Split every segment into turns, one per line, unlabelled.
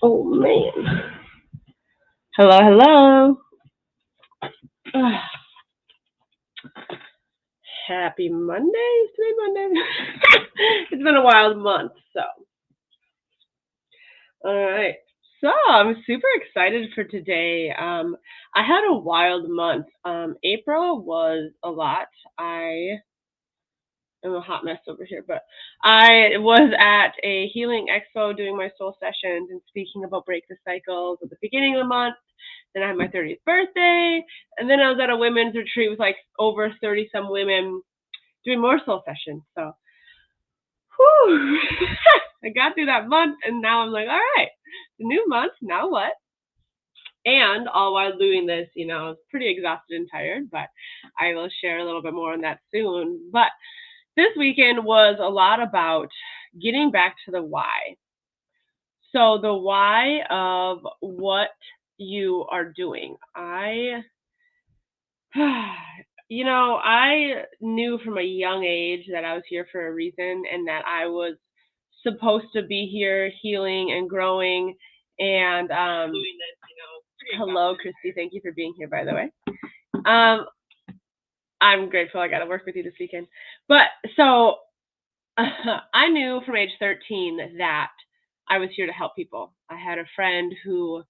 Oh man. Hello, hello. Ah, happy Monday. It's today Monday. It's been a wild month, so all right. So I'm super excited for today. I had a wild month. April was a lot. I am a hot mess over here, but I was at a healing expo doing my soul sessions and speaking about break the cycles at the beginning of the month. Then I had my 30th birthday, and then I was at a women's retreat with like over 30 some women doing more soul sessions. So, whew, I got through that month, and now I'm like, all right, the new month, now what? And all while doing this, I was pretty exhausted and tired, but I will share a little bit more on that soon. But this weekend was a lot about getting back to the why. So, the why of what you are doing. I knew from a young age that I was here for a reason and that I was supposed to be here healing and growing. And hello, Christy. Thank you for being here, by the way. Um, I'm grateful I got to work with you this weekend. But so I knew from age 13 that I was here to help people. I had a friend who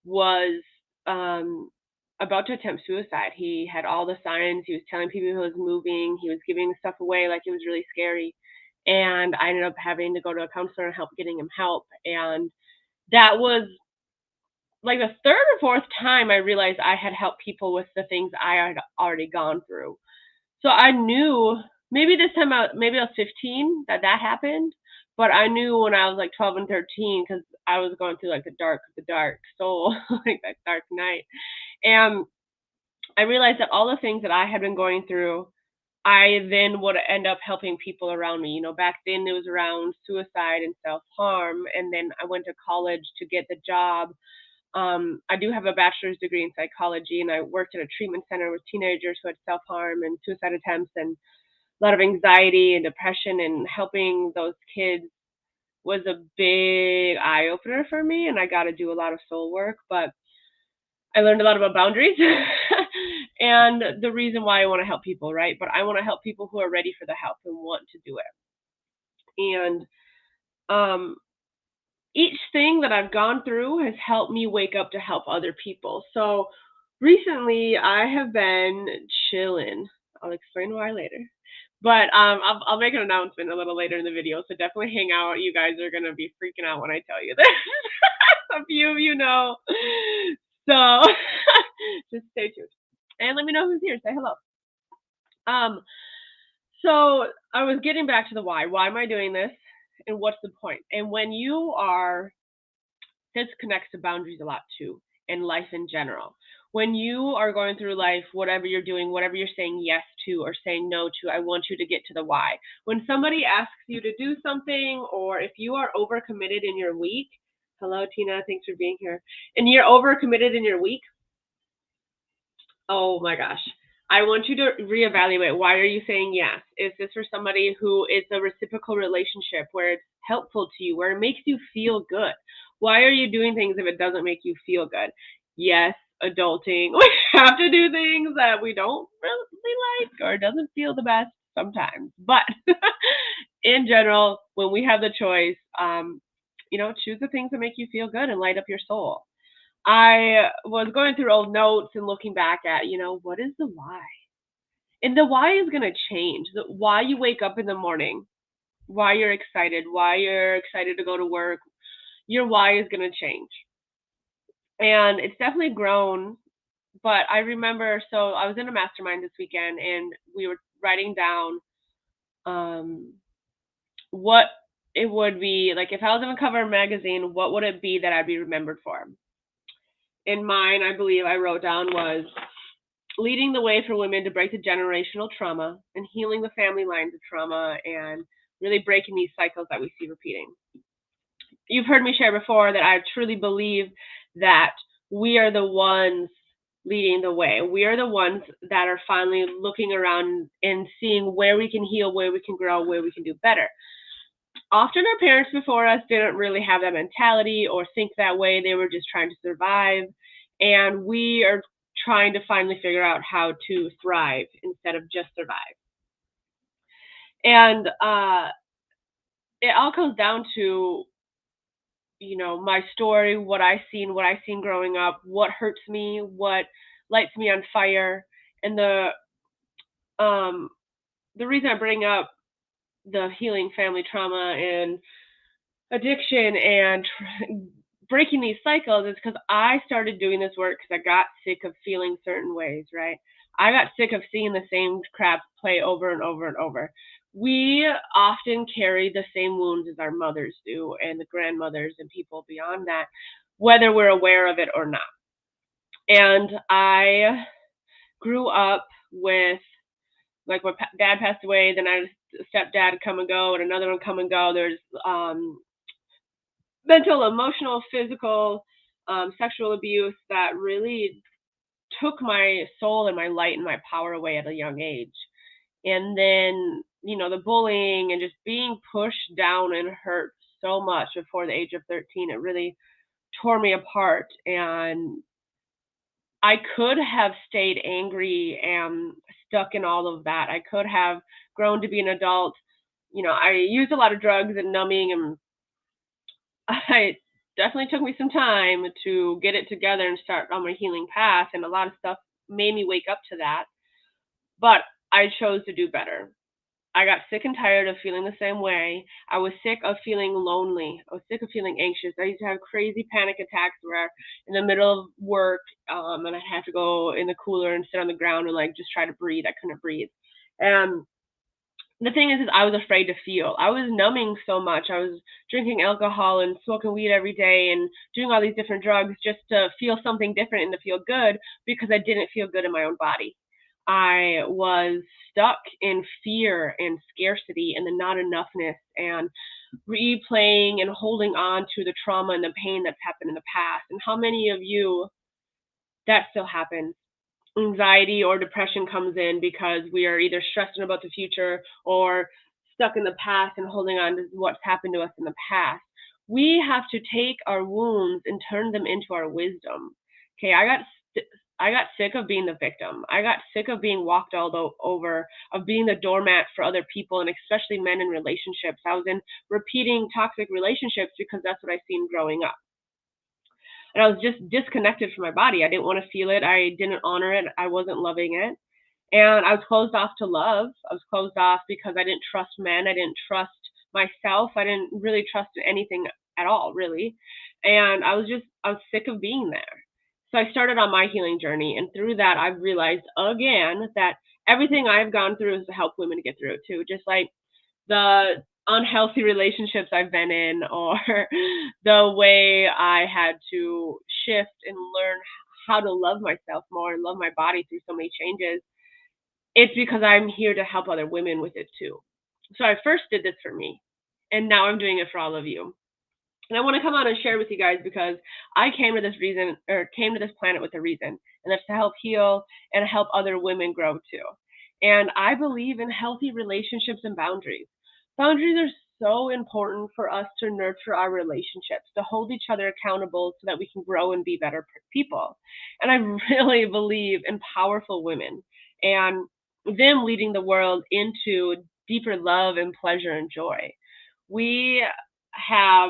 was um, about to attempt suicide. He had all the signs. He was telling people he was moving. He was giving stuff away like it was really scary. And I ended up having to go to a counselor and help getting him help. And that was like the third or fourth time I realized I had helped people with the things I had already gone through. So I knew maybe this time maybe I was 15 that happened, but I knew when I was like 12 and 13 because I was going through like the dark soul, like that dark night. And I realized that all the things that I had been going through, I then would end up helping people around me. Back then it was around suicide and self-harm. And then I went to college to get the job. I do have a bachelor's degree in psychology, and I worked at a treatment center with teenagers who had self-harm and suicide attempts and a lot of anxiety and depression, and helping those kids was a big eye opener for me, and I got to do a lot of soul work, but I learned a lot about boundaries and the reason why I want to help people, right? But I want to help people who are ready for the help and want to do it. And um, each thing that I've gone through has helped me wake up to help other people. So recently I have been chilling. I'll explain why later. But I'll make an announcement a little later in the video, so definitely hang out. You guys are going to be freaking out when I tell you this. A few of you know. So just stay tuned. And let me know who's here. Say hello. Um, so I was getting back to the why. Why am I doing this? And what's the point? And when you are, this connects to boundaries a lot too, and life in general. When you are going through life, whatever you're doing, whatever you're saying yes to or saying no to, I want you to get to the why. When somebody asks you to do something, or if you are overcommitted in your week, hello Tina, thanks for being here, and you're overcommitted in your week, oh my gosh, I want you to reevaluate. Why are you saying yes? Is this for somebody who it's a reciprocal relationship where it's helpful to you, where it makes you feel good? Why are you doing things if it doesn't make you feel good? Yes, adulting. We have to do things that we don't really like or doesn't feel the best sometimes. But in general, when we have the choice, choose the things that make you feel good and light up your soul. I was going through old notes and looking back at, what is the why? And the why is going to change. The why you wake up in the morning, why you're excited to go to work, your why is going to change. And it's definitely grown. But I remember, so I was in a mastermind this weekend and we were writing down what it would be like if I was on a cover of a magazine, what would it be that I'd be remembered for? In mine, I believe I wrote down was leading the way for women to break the generational trauma and healing the family lines of trauma and really breaking these cycles that we see repeating. You've heard me share before that I truly believe that we are the ones leading the way. We are the ones that are finally looking around and seeing where we can heal, where we can grow, where we can do better. often our parents before us didn't really have that mentality or think that way. They were just trying to survive. And we are trying to finally figure out how to thrive instead of just survive. And it all comes down to, my story, what I seen growing up, what hurts me, what lights me on fire. And um, the reason I bring up the healing family trauma and addiction and breaking these cycles is because I started doing this work because I got sick of feeling certain ways, right? I got sick of seeing the same crap play over and over and over. We often carry the same wounds as our mothers do and the grandmothers and people beyond that, whether we're aware of it or not. And I grew up with, like, my dad passed away, then I had a stepdad come and go, and another one come and go. There's mental, emotional, physical, sexual abuse that really took my soul and my light and my power away at a young age. And then, the bullying and just being pushed down and hurt so much before the age of 13, it really tore me apart. And I could have stayed angry and stuck in all of that. I could have grown to be an adult. I used a lot of drugs and numbing, and it definitely took me some time to get it together and start on my healing path, and a lot of stuff made me wake up to that. But I chose to do better. I got sick and tired of feeling the same way. I was sick of feeling lonely. I was sick of feeling anxious. I used to have crazy panic attacks where in the middle of work, and I'd have to go in the cooler and sit on the ground and like just try to breathe. I couldn't breathe. And the thing is I was afraid to feel. I was numbing so much. I was drinking alcohol and smoking weed every day and doing all these different drugs just to feel something different and to feel good because I didn't feel good in my own body. I was stuck in fear and scarcity and the not enoughness and replaying and holding on to the trauma and the pain that's happened in the past. And how many of you that still happens? Anxiety or depression comes in because we are either stressing about the future or stuck in the past and holding on to what's happened to us in the past. We have to take our wounds and turn them into our wisdom. Okay, I got sick of being the victim. I got sick of being walked all over, of being the doormat for other people, and especially men in relationships. I was in repeating toxic relationships because that's what I seen growing up. And I was just disconnected from my body. I didn't want to feel it. I didn't honor it. I wasn't loving it. And I was closed off to love. I was closed off because I didn't trust men. I didn't trust myself. I didn't really trust anything at all, really. And I was sick of being there. So I started on my healing journey. And through that, I've realized again that everything I've gone through is to help women get through it too. Just like the unhealthy relationships I've been in, or the way I had to shift and learn how to love myself more and love my body through so many changes, it's because I'm here to help other women with it too. So I first did this for me, and now I'm doing it for all of you. And I want to come on and share with you guys because I came to this reason, or came to this planet with a reason, and that's to help heal and help other women grow too. And I believe in healthy relationships and boundaries. Boundaries are so important for us to nurture our relationships, to hold each other accountable so that we can grow and be better people. And I really believe in powerful women and them leading the world into deeper love and pleasure and joy. We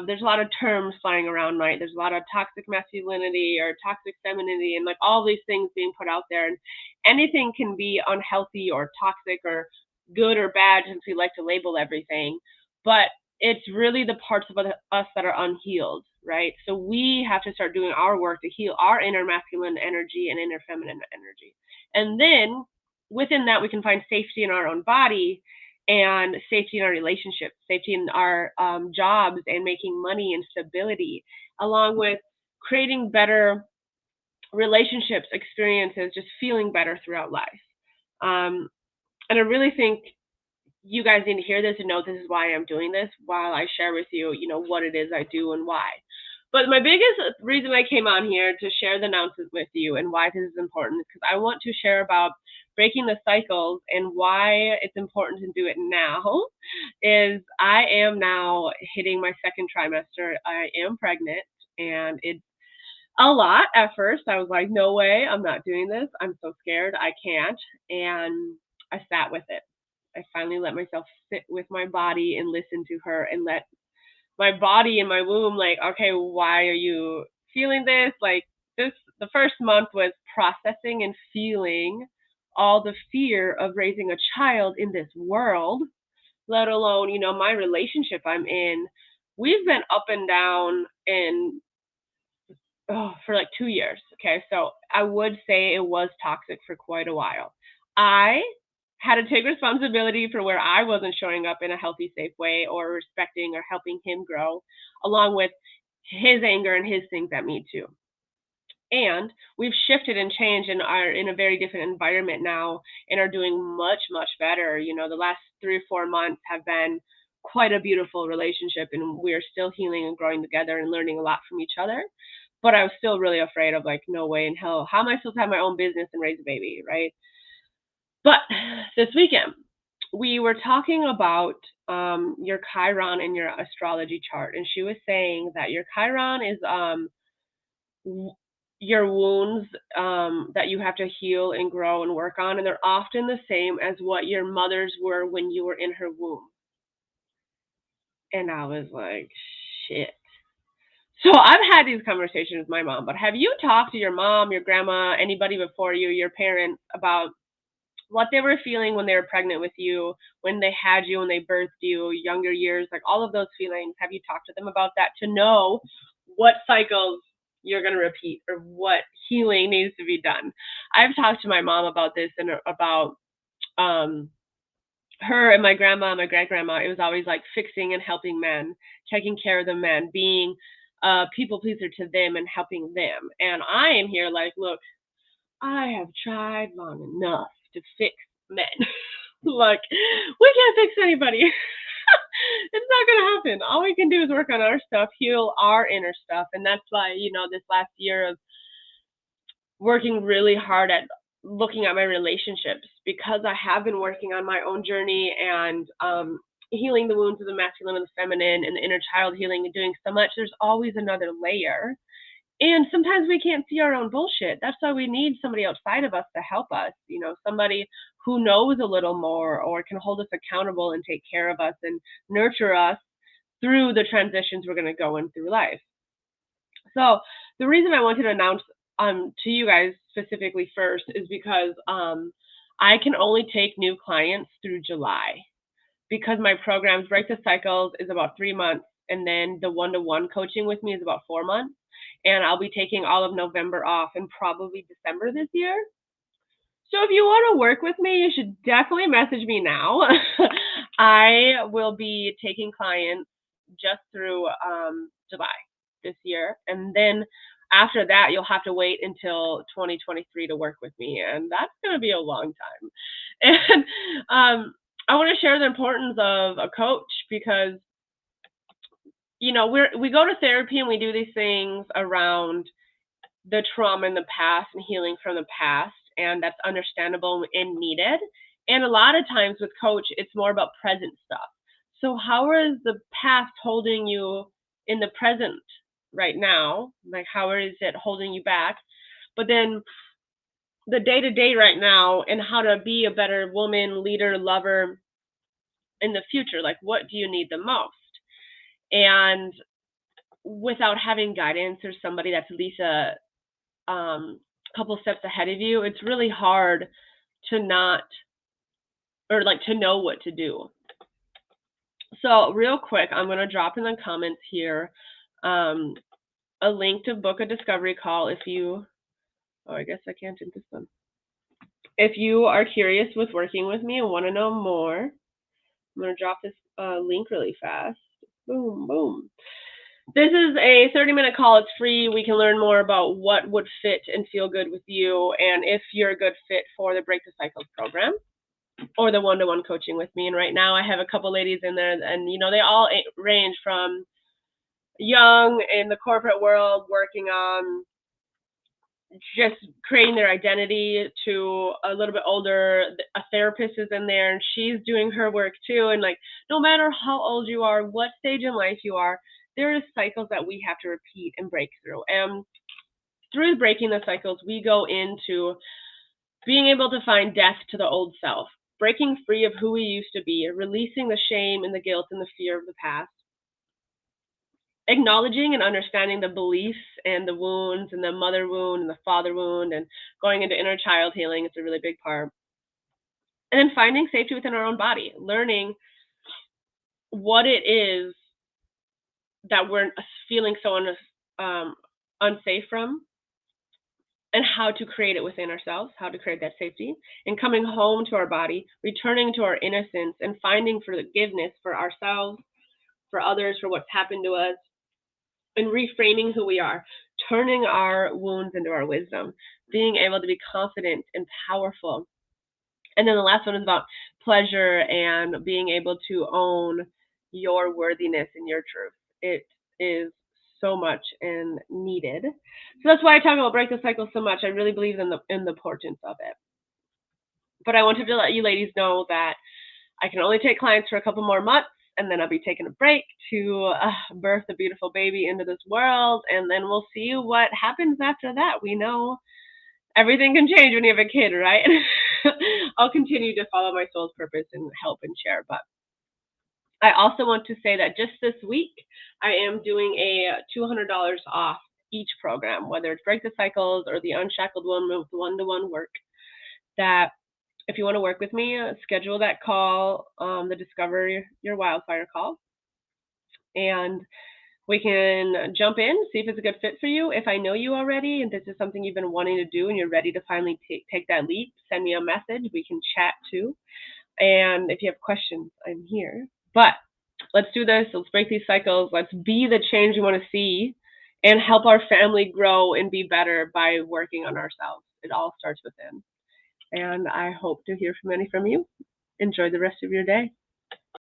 there's a lot of terms flying around, right? There's a lot of toxic masculinity or toxic femininity and like all these things being put out there. And anything can be unhealthy or toxic or good or bad since we like to label everything. But it's really the parts of us that are unhealed, right? So we have to start doing our work to heal our inner masculine energy and inner feminine energy. And then within that, we can find safety in our own body and safety in our relationships, safety in our jobs and making money and stability, along with creating better relationships, experiences, just feeling better throughout life. And I really think you guys need to hear this and know this is why I'm doing this while I share with you, what it is I do and why. But my biggest reason I came on here to share the announcements with you and why this is important is because I want to share about breaking the cycles and why it's important to do it now. Is I am now hitting my second trimester. I am pregnant, and it's a lot at first. I was like, no way, I'm not doing this. I'm so scared. I can't. And I sat with it. I finally let myself sit with my body and listen to her and let my body and my womb, like, okay, why are you feeling this? Like, the first month was processing and feeling all the fear of raising a child in this world, let alone, my relationship I'm in. We've been up and down and for like 2 years. Okay. So I would say it was toxic for quite a while. I had to take responsibility for where I wasn't showing up in a healthy, safe way or respecting or helping him grow, along with his anger and his things at me too. And we've shifted and changed and are in a very different environment now and are doing much, much better. The last 3 or 4 months have been quite a beautiful relationship, and we're still healing and growing together and learning a lot from each other. But I was still really afraid of, like, no way in hell, how am I supposed to have my own business and raise a baby, right? But this weekend, we were talking about your Chiron in your astrology chart, and she was saying that your Chiron is your wounds that you have to heal and grow and work on, and they're often the same as what your mother's were when you were in her womb. And I was like, shit. So I've had these conversations with my mom, but have you talked to your mom, your grandma, anybody before you, your parents, about what they were feeling when they were pregnant with you, when they had you, when they birthed you, younger years, like all of those feelings? Have you talked to them about that to know what cycles you're going to repeat or what healing needs to be done? I've talked to my mom about this and about her and my grandma and my great-grandma. It was always like fixing and helping men, taking care of the men, being a people pleaser to them and helping them. And I am here like, look, I have tried long enough to fix men. Like, we can't fix anybody. It's not going to happen. All we can do is work on our stuff, heal our inner stuff. And that's why, this last year of working really hard at looking at my relationships, because I have been working on my own journey and healing the wounds of the masculine and the feminine and the inner child healing and doing so much. There's always another layer. And sometimes we can't see our own bullshit. That's why we need somebody outside of us to help us, somebody who knows a little more or can hold us accountable and take care of us and nurture us through the transitions we're going to go in through life. So the reason I wanted to announce to you guys specifically first is because I can only take new clients through July, because my programs Break the Cycles is about 3 months, and then the one-to-one coaching with me is about 4 months. And I'll be taking all of November off and probably December this year. So if you want to work with me, you should definitely message me now. I will be taking clients just through July this year. And then after that, you'll have to wait until 2023 to work with me. And that's going to be a long time. And I want to share the importance of a coach, because we go to therapy and we do these things around the trauma in the past and healing from the past, and that's understandable and needed. And a lot of times with coach, it's more about present stuff. So how is the past holding you in the present right now? Like, how is it holding you back? But then the day-to-day right now, and how to be a better woman, leader, lover in the future. Like, what do you need the most? And without having guidance or somebody that's at least a couple steps ahead of you, it's really hard to know what to do. So real quick, I'm going to drop in the comments here a link to book a discovery call if you, I guess I can't do this one. If you are curious with working with me and want to know more, I'm going to drop this link really fast. Boom, boom. This is a 30-minute call. It's free. We can learn more about what would fit and feel good with you, and if you're a good fit for the Break the Cycles program or the one-to-one coaching with me. And right now I have a couple ladies in there, and they all range from young in the corporate world working on just creating their identity to a little bit older. A therapist is in there and she's doing her work too. And like, no matter how old you are, what stage in life you are, there are cycles that we have to repeat and break through. And through breaking the cycles, we go into being able to find death to the old self, breaking free of who we used to be, releasing the shame and the guilt and the fear of the past, acknowledging and understanding the beliefs and the wounds and the mother wound and the father wound, and going into inner child healing is a really big part. And then finding safety within our own body, learning what it is that we're feeling so unsafe from, and how to create it within ourselves, how to create that safety, and coming home to our body, returning to our innocence, and finding forgiveness for ourselves, for others, for what's happened to us, and reframing who we are, turning our wounds into our wisdom, being able to be confident and powerful. And then the last one is about pleasure and being able to own your worthiness and your truth. It is so much and needed. So that's why I talk about break the cycle so much. I really believe in the importance of it. But I wanted to let you ladies know that I can only take clients for a couple more months, and then I'll be taking a break to birth a beautiful baby into this world, and then we'll see what happens after that. We know everything can change when you have a kid, right? I'll continue to follow my soul's purpose and help and share. But I also want to say that just this week, I am doing a $200 off each program, whether it's Break the Cycles or the Unshackled one-to-one work. That if you want to work with me, schedule that call, the Discover Your Wildfire call, and we can jump in, see if it's a good fit for you. If I know you already and this is something you've been wanting to do and you're ready to finally take that leap, send me a message. We can chat too. And if you have questions, I'm here. But let's do this. Let's break these cycles. Let's be the change we want to see and help our family grow and be better by working on ourselves. It all starts within. And I hope to hear from you. Enjoy the rest of your day.